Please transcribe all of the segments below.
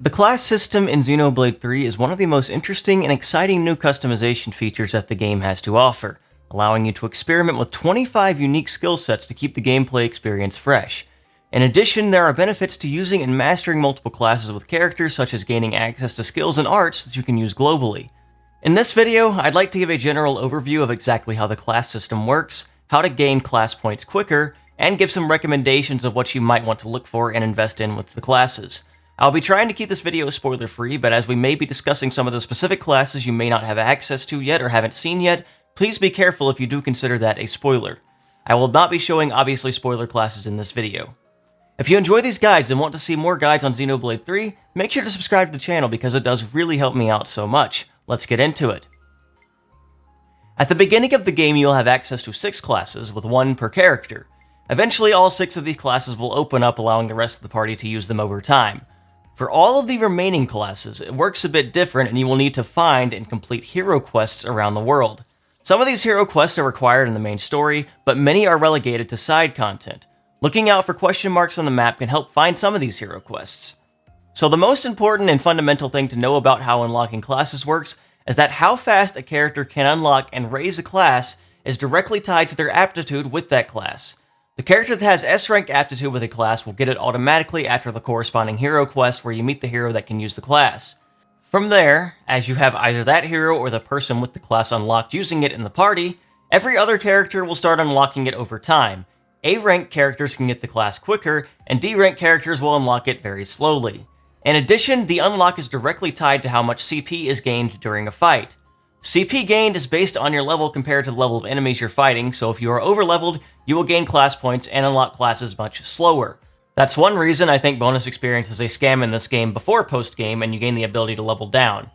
The class system in Xenoblade 3 is one of the most interesting and exciting new customization features that the game has to offer, allowing you to experiment with 25 unique skill sets to keep the gameplay experience fresh. In addition, there are benefits to using and mastering multiple classes with characters, such as gaining access to skills and arts that you can use globally. In this video, I'd like to give a general overview of exactly how the class system works, how to gain class points quicker, and give some recommendations of what you might want to look for and invest in with the classes. I'll be trying to keep this video spoiler-free, but as we may be discussing some of the specific classes you may not have access to yet or haven't seen yet, please be careful if you do consider that a spoiler. I will not be showing obviously spoiler classes in this video. If you enjoy these guides and want to see more guides on Xenoblade 3, make sure to subscribe to the channel because it does really help me out so much. Let's get into it. At the beginning of the game, you'll have access to 6 classes, with 1 per character. Eventually, all 6 of these classes will open up, allowing the rest of the party to use them over time. For all of the remaining classes, it works a bit different, and you will need to find and complete hero quests around the world. Some of these hero quests are required in the main story, but many are relegated to side content. Looking out for question marks on the map can help find some of these hero quests. So the most important and fundamental thing to know about how unlocking classes works is that how fast a character can unlock and raise a class is directly tied to their aptitude with that class. The character that has S-rank aptitude with a class will get it automatically after the corresponding hero quest where you meet the hero that can use the class. From there, as you have either that hero or the person with the class unlocked using it in the party, every other character will start unlocking it over time. A-rank characters can get the class quicker, and D-rank characters will unlock it very slowly. In addition, the unlock is directly tied to how much CP is gained during a fight. CP gained is based on your level compared to the level of enemies you're fighting, so if you are overleveled, you will gain class points and unlock classes much slower. That's one reason I think bonus experience is a scam in this game before post-game and you gain the ability to level down.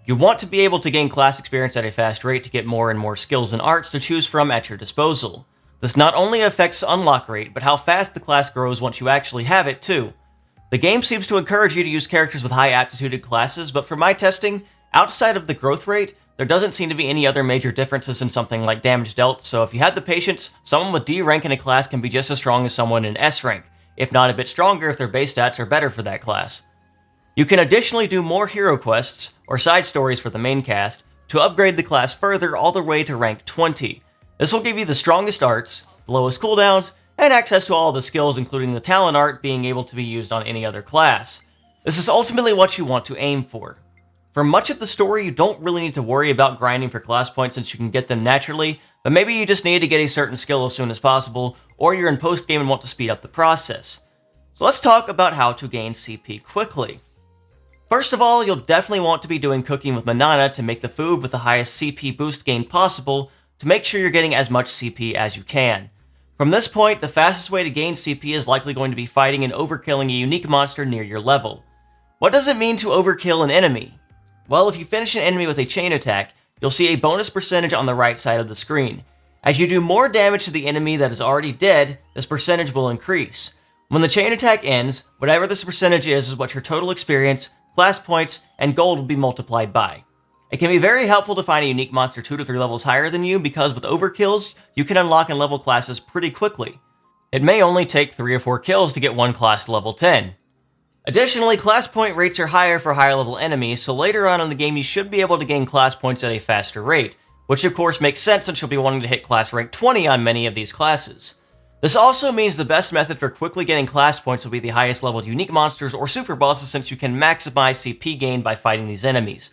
You want to be able to gain class experience at a fast rate to get more and more skills and arts to choose from at your disposal. This not only affects unlock rate, but how fast the class grows once you actually have it too. The game seems to encourage you to use characters with high aptitude classes, but for my testing, outside of the growth rate, there doesn't seem to be any other major differences in something like damage dealt, so if you have the patience, someone with D rank in a class can be just as strong as someone in S rank, if not a bit stronger if their base stats are better for that class. You can additionally do more hero quests, or side stories for the main cast, to upgrade the class further all the way to rank 20. This will give you the strongest arts, the lowest cooldowns, and access to all the skills including the talent art being able to be used on any other class. This is ultimately what you want to aim for. For much of the story, you don't really need to worry about grinding for class points since you can get them naturally, but maybe you just need to get a certain skill as soon as possible, or you're in post-game and want to speed up the process. So let's talk about how to gain CP quickly. First of all, you'll definitely want to be doing cooking with Manana to make the food with the highest CP boost gain possible to make sure you're getting as much CP as you can. From this point, the fastest way to gain CP is likely going to be fighting and overkilling a unique monster near your level. What does it mean to overkill an enemy? Well, if you finish an enemy with a chain attack, you'll see a bonus percentage on the right side of the screen. As you do more damage to the enemy that is already dead, this percentage will increase. When the chain attack ends, whatever this percentage is what your total experience, class points, and gold will be multiplied by. It can be very helpful to find a unique monster 2 to 3 levels higher than you because with overkills, you can unlock and level classes pretty quickly. It may only take 3 or 4 kills to get one class to level 10. Additionally, class point rates are higher for higher level enemies, so later on in the game you should be able to gain class points at a faster rate, which of course makes sense since you'll be wanting to hit class rank 20 on many of these classes. This also means the best method for quickly getting class points will be the highest leveled unique monsters or super bosses since you can maximize CP gain by fighting these enemies.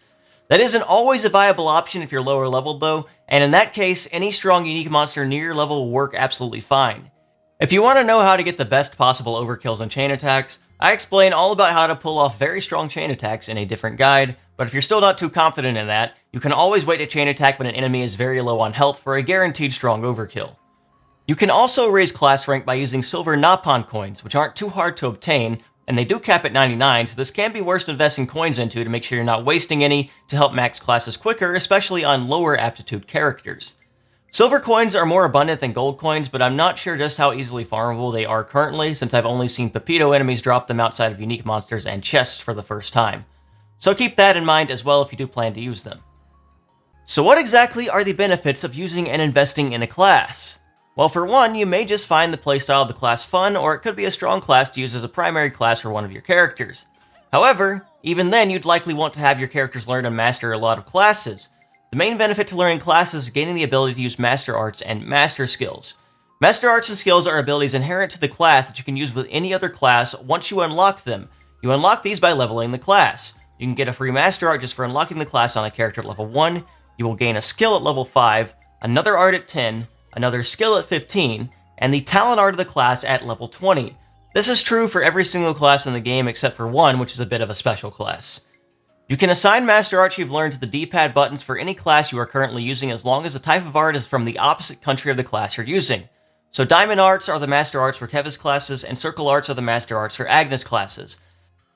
That isn't always a viable option if you're lower leveled though, and in that case, any strong unique monster near your level will work absolutely fine. If you want to know how to get the best possible overkills and chain attacks, I explain all about how to pull off very strong chain attacks in a different guide, but if you're still not too confident in that, you can always wait to chain attack when an enemy is very low on health for a guaranteed strong overkill. You can also raise class rank by using silver Napon coins, which aren't too hard to obtain, and they do cap at 99, so this can be worth investing coins into to make sure you're not wasting any to help max classes quicker, especially on lower aptitude characters. Silver coins are more abundant than gold coins, but I'm not sure just how easily farmable they are currently, since I've only seen Pepito enemies drop them outside of unique monsters and chests for the first time. So keep that in mind as well if you do plan to use them. So what exactly are the benefits of using and investing in a class? Well, for one, you may just find the playstyle of the class fun, or it could be a strong class to use as a primary class for one of your characters. However, even then you'd likely want to have your characters learn and master a lot of classes. The main benefit to learning classes is gaining the ability to use Master Arts and Master Skills. Master Arts and Skills are abilities inherent to the class that you can use with any other class once you unlock them. You unlock these by leveling the class. You can get a free Master Art just for unlocking the class on a character at level 1, you will gain a skill at level 5, another art at 10, another skill at 15, and the talent art of the class at level 20. This is true for every single class in the game except for one, which is a bit of a special class. You can assign Master Arts you've learned to the D-pad buttons for any class you are currently using as long as the type of art is from the opposite country of the class you're using. So Diamond Arts are the Master Arts for Keva's classes, and Circle Arts are the Master Arts for Agnes' classes.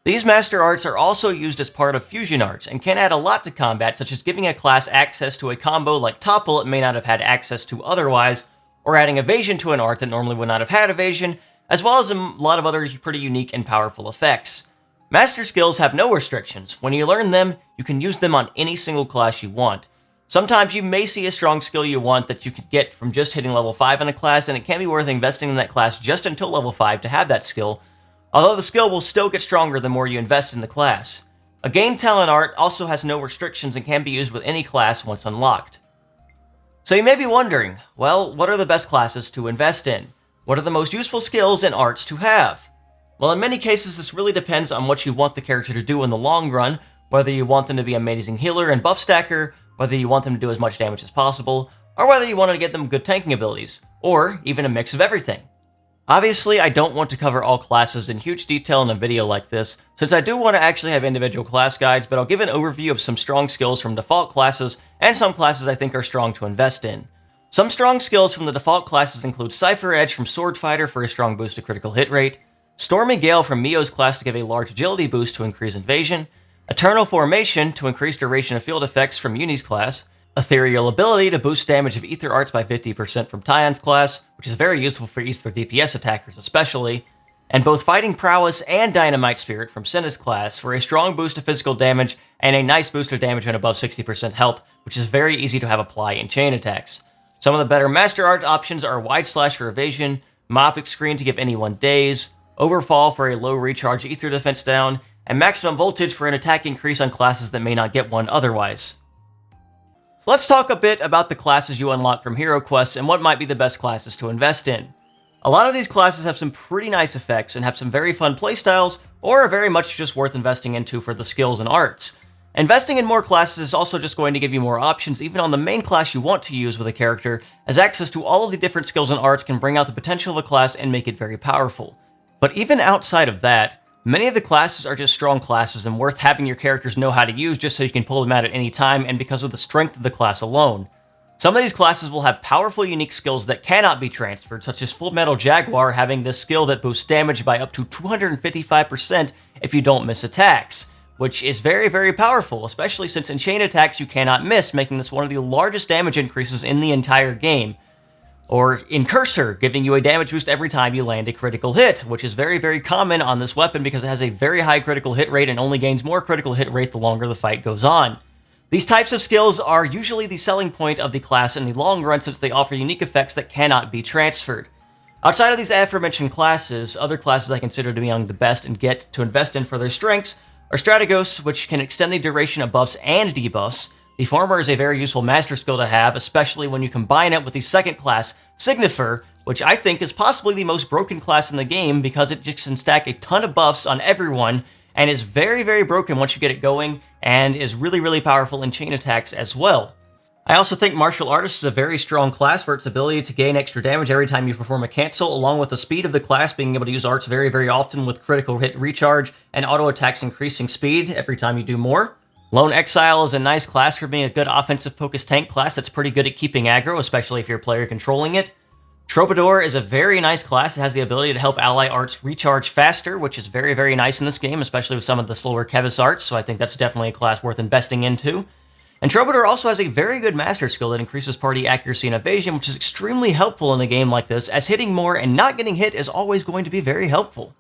These Master Arts are also used as part of Fusion Arts, and can add a lot to combat, such as giving a class access to a combo like Topple it may not have had access to otherwise, or adding evasion to an art that normally would not have had evasion, as well as a lot of other pretty unique and powerful effects. Master Skills have no restrictions. When you learn them, you can use them on any single class you want. Sometimes you may see a strong skill you want that you could get from just hitting level 5 in a class, and it can be worth investing in that class just until level 5 to have that skill, although the skill will still get stronger the more you invest in the class. A Gain Talent Art also has no restrictions and can be used with any class once unlocked. So you may be wondering, well, what are the best classes to invest in? What are the most useful skills and arts to have? Well, in many cases, this really depends on what you want the character to do in the long run, whether you want them to be an amazing healer and buff stacker, whether you want them to do as much damage as possible, or whether you want to get them good tanking abilities, or even a mix of everything. Obviously, I don't want to cover all classes in huge detail in a video like this, since I do want to actually have individual class guides, but I'll give an overview of some strong skills from default classes, and some classes I think are strong to invest in. Some strong skills from the default classes include Cypher Edge from Sword Fighter for a strong boost to critical hit rate, Stormy Gale from Mio's class to give a large agility boost to increase evasion, Eternal Formation to increase duration of field effects from Uni's class, Ethereal Ability to boost damage of Ether Arts by 50% from Tyan's class, which is very useful for Ether DPS attackers especially, and both Fighting Prowess and Dynamite Spirit from Senna's class for a strong boost to physical damage and a nice boost of damage when above 60% health, which is very easy to have apply in chain attacks. Some of the better Master Art options are Wide Slash for evasion, Myopic Screen to give anyone daze, Overfall for a low recharge Ether defense down, and Maximum Voltage for an attack increase on classes that may not get one otherwise. So let's talk a bit about the classes you unlock from hero quests and what might be the best classes to invest in. A lot of these classes have some pretty nice effects and have some very fun playstyles, or are very much just worth investing into for the skills and arts. Investing in more classes is also just going to give you more options even on the main class you want to use with a character, as access to all of the different skills and arts can bring out the potential of a class and make it very powerful. But even outside of that, many of the classes are just strong classes and worth having your characters know how to use just so you can pull them out at any time and because of the strength of the class alone. Some of these classes will have powerful unique skills that cannot be transferred, such as Full Metal Jaguar having this skill that boosts damage by up to 255% if you don't miss attacks, which is very, very powerful, especially since in chain attacks you cannot miss, making this one of the largest damage increases in the entire game. Or in Cursor, giving you a damage boost every time you land a critical hit, which is very, very common on this weapon because it has a very high critical hit rate and only gains more critical hit rate the longer the fight goes on. These types of skills are usually the selling point of the class in the long run since they offer unique effects that cannot be transferred. Outside of these aforementioned classes, other classes I consider to be among the best and get to invest in for their strengths are Strategos, which can extend the duration of buffs and debuffs. The former is a very useful master skill to have, especially when you combine it with the second class, Signifer, which I think is possibly the most broken class in the game because it just can stack a ton of buffs on everyone and is very, very broken once you get it going and is really, really powerful in chain attacks as well. I also think Martial Artist is a very strong class for its ability to gain extra damage every time you perform a cancel, along with the speed of the class being able to use arts very, very often with critical hit recharge and auto attacks increasing speed every time you do more. Lone Exile is a nice class for being a good offensive-focused tank class that's pretty good at keeping aggro, especially if you're a player controlling it. Troubadour is a very nice class. It has the ability to help ally arts recharge faster, which is very, very nice in this game, especially with some of the slower Kevis arts, so I think that's definitely a class worth investing into. And Troubadour also has a very good master skill that increases party accuracy and evasion, which is extremely helpful in a game like this, as hitting more and not getting hit is always going to be very helpful.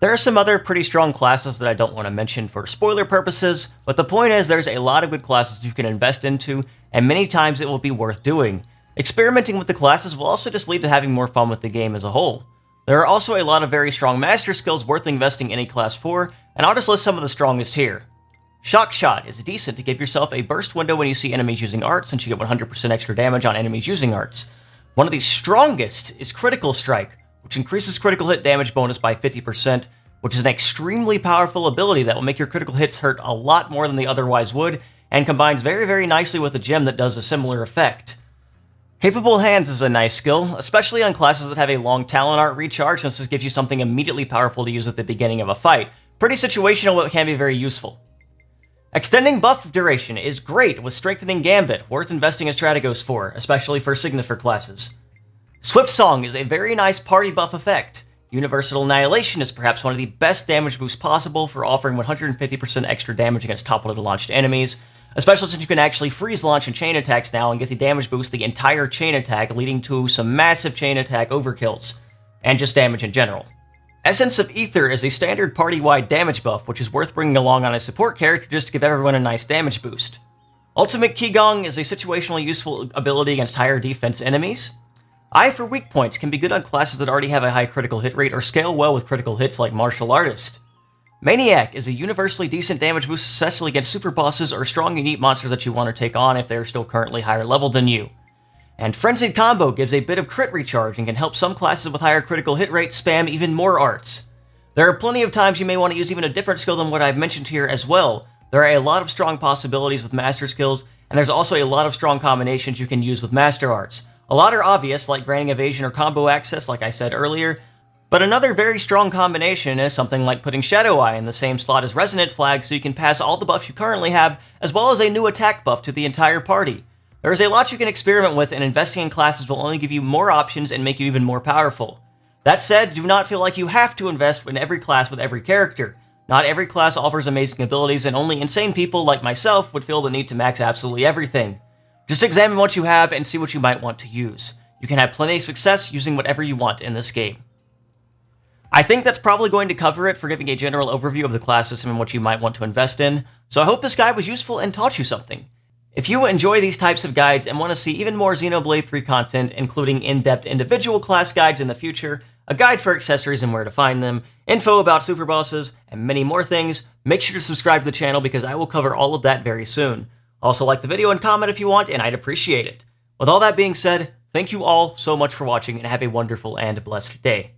There are some other pretty strong classes that I don't want to mention for spoiler purposes, but the point is there's a lot of good classes you can invest into, and many times it will be worth doing. Experimenting with the classes will also just lead to having more fun with the game as a whole. There are also a lot of very strong master skills worth investing any class for, and I'll just list some of the strongest here. Shock Shot is decent to give yourself a burst window when you see enemies using arts, since you get 100% extra damage on enemies using arts. One of the strongest is Critical Strike, which increases critical hit damage bonus by 50%, which is an extremely powerful ability that will make your critical hits hurt a lot more than they otherwise would, and combines very, very nicely with a gem that does a similar effect. Capable Hands is a nice skill, especially on classes that have a long talent art recharge, since this gives you something immediately powerful to use at the beginning of a fight. Pretty situational, but can be very useful. Extending Buff Duration is great with Strengthening Gambit, worth investing a Strategos for, especially for Signifer classes. Swift Song is a very nice party buff effect. Universal Annihilation is perhaps one of the best damage boosts possible for offering 150% extra damage against top-loaded launched enemies, especially since you can actually freeze launch and chain attacks now and get the damage boost the entire chain attack, leading to some massive chain attack overkills, and just damage in general. Essence of Ether is a standard party-wide damage buff, which is worth bringing along on a support character just to give everyone a nice damage boost. Ultimate Qigong is a situationally useful ability against higher defense enemies. Eye for Weak Points can be good on classes that already have a high critical hit rate or scale well with critical hits like Martial Artist. Maniac is a universally decent damage boost, especially against super bosses or strong unique monsters that you want to take on if they're still currently higher level than you. And Frenzied Combo gives a bit of crit recharge and can help some classes with higher critical hit rates spam even more arts. There are plenty of times you may want to use even a different skill than what I've mentioned here as well. There are a lot of strong possibilities with master skills, and there's also a lot of strong combinations you can use with master arts. A lot are obvious, like granting evasion or combo access, like I said earlier, but another very strong combination is something like putting Shadow Eye in the same slot as Resonant Flag so you can pass all the buffs you currently have, as well as a new attack buff to the entire party. There is a lot you can experiment with, and investing in classes will only give you more options and make you even more powerful. That said, do not feel like you have to invest in every class with every character. Not every class offers amazing abilities, and only insane people like myself would feel the need to max absolutely everything. Just examine what you have and see what you might want to use. You can have plenty of success using whatever you want in this game. I think that's probably going to cover it for giving a general overview of the class system and what you might want to invest in, so I hope this guide was useful and taught you something. If you enjoy these types of guides and want to see even more Xenoblade 3 content, including in-depth individual class guides in the future, a guide for accessories and where to find them, info about super bosses, and many more things, make sure to subscribe to the channel because I will cover all of that very soon. Also like the video and comment if you want, and I'd appreciate it. With all that being said, thank you all so much for watching and have a wonderful and blessed day.